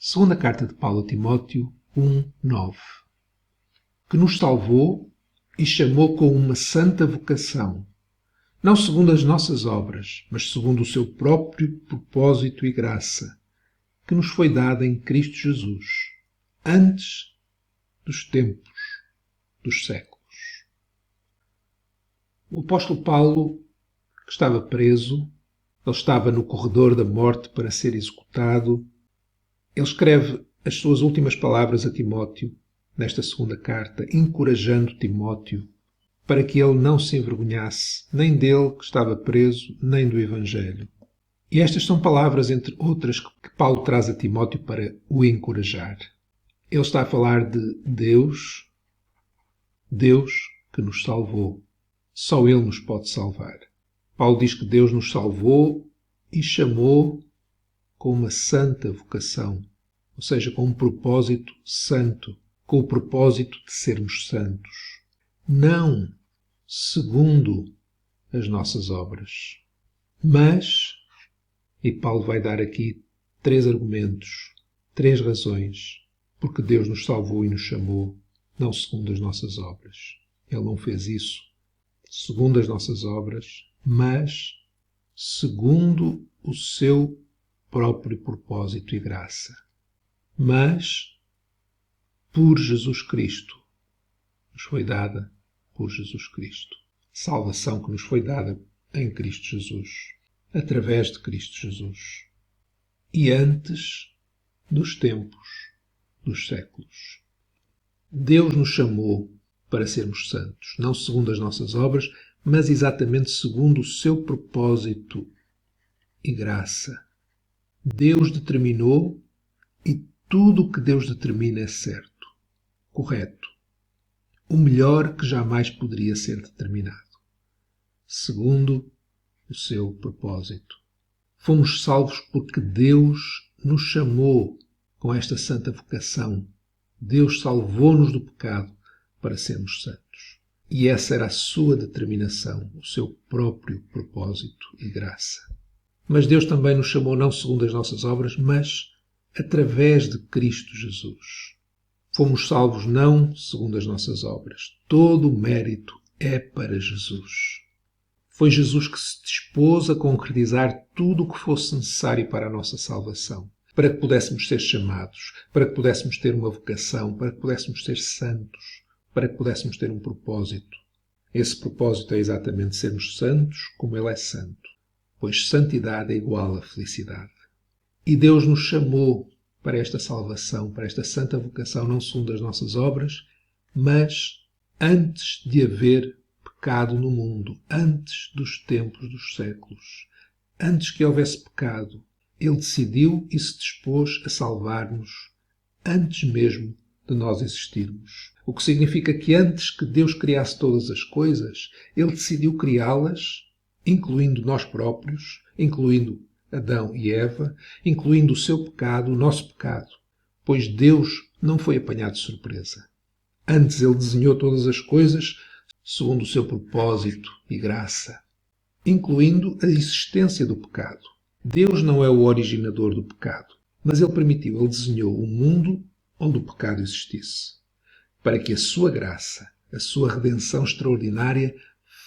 Segunda carta de Paulo a Timóteo 1:9, que nos salvou e chamou com uma santa vocação, não segundo as nossas obras, mas segundo o seu próprio propósito e graça, que nos foi dada em Cristo Jesus, antes dos tempos dos séculos. O apóstolo Paulo, que estava preso, ele estava no corredor da morte para ser executado. Ele escreve as suas últimas palavras a Timóteo, nesta segunda carta, encorajando Timóteo para que ele não se envergonhasse, nem dele que estava preso, nem do Evangelho. E estas são palavras, entre outras, que Paulo traz a Timóteo para o encorajar. Ele está a falar de Deus que nos salvou. Só Ele nos pode salvar. Paulo diz que Deus nos salvou e chamou com uma santa vocação, ou seja, com um propósito santo, com o propósito de sermos santos. Não segundo as nossas obras, mas, e Paulo vai dar aqui 3 argumentos, 3 razões, porque Deus nos salvou e nos chamou, não segundo as nossas obras. Ele não fez isso segundo as nossas obras, mas segundo o seu próprio propósito e graça. Mas por Jesus Cristo. Nos foi dada por Jesus Cristo. Salvação que nos foi dada em Cristo Jesus, através de Cristo Jesus. E antes dos tempos dos séculos. Deus nos chamou para sermos santos, não segundo as nossas obras, mas exatamente segundo o seu propósito e graça. Deus determinou e tudo o que Deus determina é certo, correto, o melhor que jamais poderia ser determinado, segundo o seu propósito. Fomos salvos porque Deus nos chamou com esta santa vocação. Deus salvou-nos do pecado para sermos santos. E essa era a sua determinação, o seu próprio propósito e graça. Mas Deus também nos chamou não segundo as nossas obras, mas através de Cristo Jesus. Fomos salvos não segundo as nossas obras. Todo o mérito é para Jesus. Foi Jesus que se dispôs a concretizar tudo o que fosse necessário para a nossa salvação, para que pudéssemos ser chamados, para que pudéssemos ter uma vocação, para que pudéssemos ser santos, para que pudéssemos ter um propósito. Esse propósito é exatamente sermos santos como Ele é santo, pois santidade é igual a felicidade. E Deus nos chamou para esta salvação, para esta santa vocação, não segundo as nossas obras, mas antes de haver pecado no mundo, antes dos tempos dos séculos, antes que houvesse pecado, Ele decidiu e se dispôs a salvar-nos antes mesmo de nós existirmos. O que significa que antes que Deus criasse todas as coisas, Ele decidiu criá-las, incluindo nós próprios, incluindo Adão e Eva, incluindo o seu pecado, o nosso pecado, pois Deus não foi apanhado de surpresa. Antes Ele desenhou todas as coisas segundo o seu propósito e graça, incluindo a existência do pecado. Deus não é o originador do pecado, mas Ele permitiu, Ele desenhou um mundo onde o pecado existisse, para que a sua graça, a sua redenção extraordinária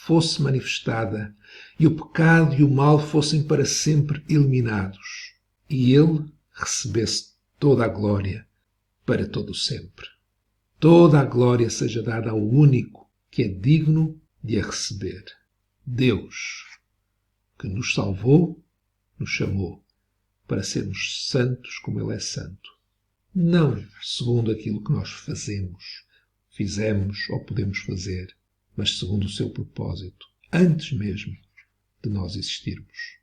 fosse manifestada e o pecado e o mal fossem para sempre eliminados e Ele recebesse toda a glória para todo o sempre. Toda a glória seja dada ao único que é digno de a receber. Deus, que nos salvou, nos chamou para sermos santos como Ele é santo. Não segundo aquilo que nós fizemos ou podemos fazer, mas segundo o seu propósito, antes mesmo de nós existirmos.